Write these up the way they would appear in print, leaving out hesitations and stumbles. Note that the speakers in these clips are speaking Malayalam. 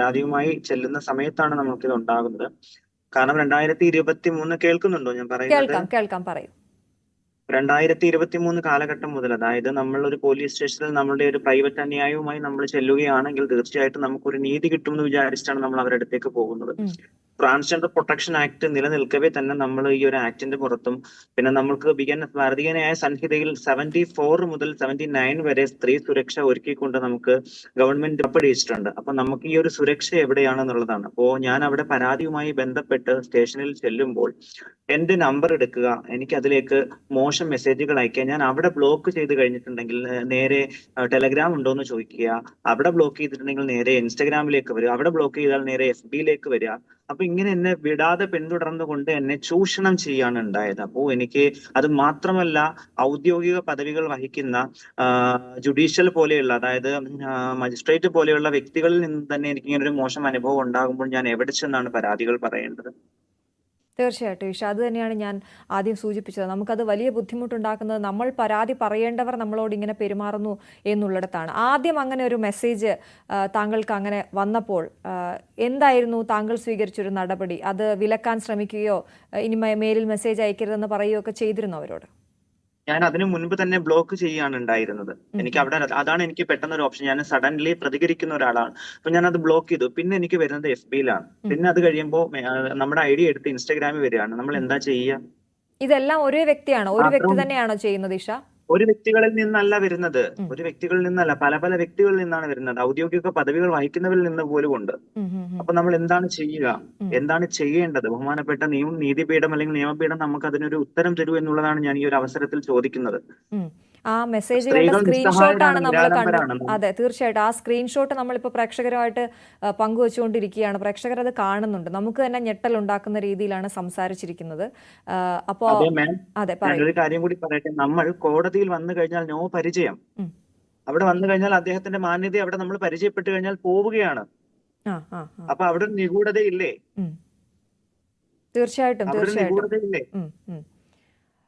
പരാതിയുമായി ചെല്ലുന്ന സമയത്താണ് നമുക്കിത് ഉണ്ടാകുന്നത്. കാരണം 2023 കേൾക്കുന്നുണ്ടോ ഞാൻ പറയുന്നത്? കേൾക്കാം കേൾക്കാം പറയൂ. 2023 കാലഘട്ടം മുതൽ, അതായത് നമ്മൾ ഒരു പോലീസ് സ്റ്റേഷനിൽ നമ്മളുടെ ഒരു പ്രൈവറ്റ് അന്യായവുമായി നമ്മൾ ചെല്ലുകയാണെങ്കിൽ തീർച്ചയായിട്ടും നമുക്കൊരു നീതി കിട്ടുമെന്ന് വിചാരിച്ചിട്ടാണ് നമ്മൾ അവരുടെ അടുത്തേക്ക് പോകുന്നത്. ഉം. ട്രാൻസ്ജെൻഡർ പ്രൊട്ടക്ഷൻ ആക്ട് നിലനിൽക്കവേ തന്നെ നമ്മൾ ഈ ഒരു ആക്ടിന്റെ പുറത്തും പിന്നെ നമുക്ക് ഭാരതീയ ന്യായ സംഹിതയിൽ 74 മുതൽ 79 വരെ സ്ത്രീ സുരക്ഷ ഒരുക്കിക്കൊണ്ട് നമുക്ക് ഗവൺമെന്റ് ഉറപ്പടിയിച്ചിട്ടുണ്ട്. അപ്പൊ നമുക്ക് ഈ ഒരു സുരക്ഷ എവിടെയാണെന്നുള്ളതാണ്. അപ്പോ ഞാൻ അവിടെ പരാതിയുമായി ബന്ധപ്പെട്ട് സ്റ്റേഷനിൽ ചെല്ലുമ്പോൾ എന്റെ നമ്പർ എടുക്കുക, എനിക്ക് അതിലേക്ക് മോശം മെസ്സേജുകൾ അയക്കുക. ഞാൻ അവിടെ ബ്ലോക്ക് ചെയ്ത് കഴിഞ്ഞിട്ടുണ്ടെങ്കിൽ നേരെ ടെലഗ്രാം ഉണ്ടോ എന്ന് ചോദിക്കുക. അവിടെ ബ്ലോക്ക് ചെയ്തിട്ടുണ്ടെങ്കിൽ നേരെ ഇൻസ്റ്റഗ്രാമിലേക്ക് വരിക. അവിടെ ബ്ലോക്ക് ചെയ്താൽ നേരെ FB-യിലേക്ക് വരിക. അപ്പൊ ഇങ്ങനെ എന്നെ വിടാതെ പിന്തുടർന്നുകൊണ്ട് എന്നെ ചൂഷണം ചെയ്യാണ് ഉണ്ടായത്. അപ്പോ എനിക്ക് അത് മാത്രമല്ല, ഔദ്യോഗിക പദവികൾ വഹിക്കുന്ന ജുഡീഷ്യൽ പോലെയുള്ള, അതായത് മജിസ്ട്രേറ്റ് പോലെയുള്ള വ്യക്തികളിൽ നിന്ന് തന്നെ എനിക്ക് ഇങ്ങനെ ഒരു മോശം അനുഭവം ഉണ്ടാകുമ്പോൾ ഞാൻ എവിടെ ചെന്നാണ് പരാതികൾ പറയേണ്ടത്? തീർച്ചയായിട്ടും ഈശ, അത് തന്നെയാണ് ഞാൻ ആദ്യം സൂചിപ്പിച്ചത്. നമുക്കത് വലിയ ബുദ്ധിമുട്ടുണ്ടാക്കുന്നത് നമ്മൾ പരാതി പറയേണ്ടവർ നമ്മളോട് ഇങ്ങനെ പെരുമാറുന്നു എന്നുള്ളിടത്താണ്. ആദ്യം അങ്ങനെ ഒരു മെസ്സേജ് താങ്കൾക്ക് അങ്ങനെ വന്നപ്പോൾ എന്തായിരുന്നു താങ്കൾ സ്വീകരിച്ചൊരു നടപടി? അത് വിലക്കാൻ ശ്രമിക്കുകയോ ഇനി മേലിൽ മെസ്സേജ് അയക്കരുതെന്ന് പറയുകയോ ഒക്കെ ചെയ്തിരുന്നു അവരോട്? ഞാൻ അതിനു മുൻപ് തന്നെ ബ്ലോക്ക് ചെയ്യുകയാണ് ഉണ്ടായിരുന്നത്. എനിക്ക് അവിടെ അതാണ് എനിക്ക് പെട്ടെന്ന് ഒരു ഓപ്ഷൻ. ഞാൻ സഡൻലി പ്രതികരിക്കുന്ന ഒരാളാണ്. അപ്പൊ ഞാൻ അത് ബ്ലോക്ക് ചെയ്തു. പിന്നെ എനിക്ക് വരുന്നത് FB-യിലാണ്. പിന്നെ അത് കഴിയുമ്പോൾ നമ്മുടെ ID എടുത്ത് ഇൻസ്റ്റാഗ്രാമിൽ വരികയാണ്. നമ്മൾ എന്താ ചെയ്യുക? ഇതെല്ലാം ഒരേ വ്യക്തിയാണോ, ഒരു വ്യക്തി തന്നെയാണോ ചെയ്യുന്നത് ഈശ? ഒരു വ്യക്തികളിൽ നിന്നല്ല വരുന്നത്. ഒരു വ്യക്തികളിൽ നിന്നല്ല, പല പല വ്യക്തികളിൽ നിന്നാണ് വരുന്നത്. ഔദ്യോഗിക പദവികൾ വഹിക്കുന്നവരിൽ നിന്ന് പോലും ഉണ്ട്. അപ്പൊ നമ്മൾ എന്താണ് ചെയ്യുക, എന്താണ് ചെയ്യേണ്ടത്? ബഹുമാനപ്പെട്ട നീതിപീഠം അല്ലെങ്കിൽ നിയമപീഠം നമുക്ക് അതിനൊരു ഉത്തരം തരൂ എന്നുള്ളതാണ് ഞാൻ ഈ ഒരു അവസരത്തിൽ ചോദിക്കുന്നത്. ആ മെസ്സേജുകളുടെ സ്ക്രീൻഷോട്ടാണ് നമ്മൾ കണ്ടത്. അതെ, തീർച്ചയായിട്ടും ആ സ്ക്രീൻഷോട്ട് നമ്മളിപ്പോൾ പ്രേക്ഷകരുമായിട്ട് പങ്കുവെച്ചുകൊണ്ടിരിക്കുകയാണ്. പ്രേക്ഷകർ അത് കാണുന്നുണ്ട്. നമുക്ക് തന്നെ ഞെട്ടൽ ഉണ്ടാക്കുന്ന രീതിയിലാണ് സംസാരിച്ചിരിക്കുന്നത്. അപ്പോ അതെ, ഒരു കാര്യം കൂടി പറയട്ടെ. നമ്മൾ കോടതിയിൽ വന്നു കഴിഞ്ഞാൽ നോ പരിചയം. അവിടെ വന്നു കഴിഞ്ഞാൽ അദ്ദേഹത്തിന്റെ മാന്യത അവിടെ നമ്മൾ പരിചയപ്പെട്ട് കഴിഞ്ഞാൽ പോവുകയാണ്. അപ്പൊ അവിടെ ഒരു നിഗൂഢതയില്ലേ? തീർച്ചയായിട്ടും നിഗൂഢതയില്ലേ?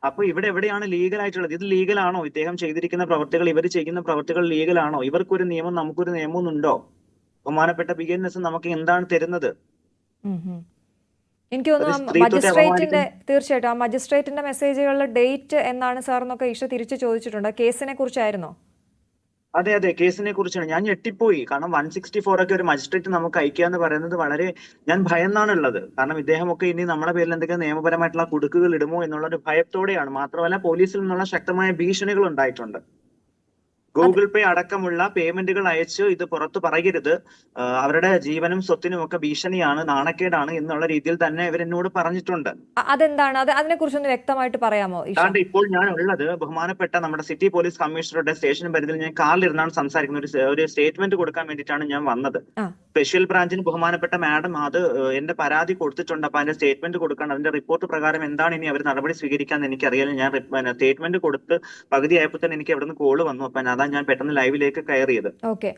അപ്പൊ ഇവിടെ എവിടെയാണ് ലീഗൽ ആയിട്ടുള്ളത്? ഇത് ലീഗലാണോ? ഇദ്ദേഹം ചെയ്തിരിക്കുന്ന പ്രവർത്തികൾ, ഇവർ ചെയ്യുന്ന പ്രവർത്തികൾ ലീഗലാണോ? ഇവർക്കൊരു നിയമം, നമുക്കൊരു നിയമം ഉണ്ടോ? ബഹുമാനപ്പെട്ട BNS നമുക്ക് എന്താണ് തരുന്നത്? എനിക്ക് തോന്നുന്നു മജിസ്ട്രേറ്റിന്റെ, തീർച്ചയായിട്ടും ആ മജിസ്ട്രേറ്റിന്റെ മെസ്സേജുകളിലെ ഡേറ്റ് എന്നാണ് സാർ എന്നൊക്കെ ഈശ തിരിച്ചു ചോദിച്ചിട്ടുണ്ട്. കേസിനെ കുറിച്ചായിരുന്നോ? അതെ അതെ, കേസിനെ കുറിച്ചാണ്. ഞാൻ ഞെട്ടിപ്പോയി. കാരണം 164 ഒക്കെ ഒരു മജിസ്ട്രേറ്റ് നമുക്ക് അയക്കുക എന്ന് പറയുന്നത് വളരെ, ഞാൻ ഭയന്നാണുള്ളത്. കാരണം ഇദ്ദേഹമൊക്കെ ഇനി നമ്മുടെ പേരിൽ എന്തെങ്കിലും നിയമപരമായിട്ടുള്ള കുടുക്കുകൾ ഇടുമോ എന്നുള്ള ഒരു ഭയത്തോടെയാണ്. മാത്രമല്ല പോലീസിൽ നിന്നുള്ള ശക്തമായ ഭീഷണികൾ ഉണ്ടായിട്ടുണ്ട്. ഗൂഗിൾ പേ അടക്കമുള്ള പേയ്മെന്റുകൾ അയച്ച് ഇത് പുറത്തു പറയരുത്, അവരുടെ ജീവനും സ്വത്തിനും ഒക്കെ ഭീഷണിയാണ്, നാണക്കേടാണ് എന്നുള്ള രീതിയിൽ തന്നെ ഇവർ എന്നോട് പറഞ്ഞിട്ടുണ്ട്. അതെന്താണ്, അതിനെ കുറിച്ചൊന്ന് വ്യക്തമായിട്ട് പറയാമോ? കാരണം ഇപ്പോൾ ഞാൻ ഉള്ളത് ബഹുമാനപ്പെട്ട നമ്മുടെ സിറ്റി പോലീസ് കമ്മീഷണറുടെ സ്റ്റേഷൻ പരിധിയിൽ ഞാൻ കാറിലിരുന്നാണ് സംസാരിക്കുന്നത്. ഒരു സ്റ്റേറ്റ്മെന്റ് കൊടുക്കാൻ വേണ്ടിയിട്ടാണ് ഞാൻ വന്നത്. സ്പെഷ്യൽ ബ്രാഞ്ചിന് ബഹുമാനപ്പെട്ട മാഡം അത് എന്റെ പരാതി കൊടുത്തിട്ടുണ്ട്. അപ്പൊ അതിന്റെ സ്റ്റേറ്റ്മെന്റ് കൊടുക്കണം. അതിന്റെ റിപ്പോർട്ട് പ്രകാരം എന്താണ് ഇനി അവർ നടപടി സ്വീകരിക്കാന്ന് എനിക്കറിയാം. ഞാൻ സ്റ്റേറ്റ്മെന്റ് കൊടുത്ത് പകുതിയായപ്പോൾ തന്നെ എനിക്ക് അവിടെ നിന്ന് കോള് വന്നു. അപ്പൊ അതാ ഞാൻ പെട്ടെന്ന് ലൈവിലേക്ക് കയറിയത്. ഓക്കെ.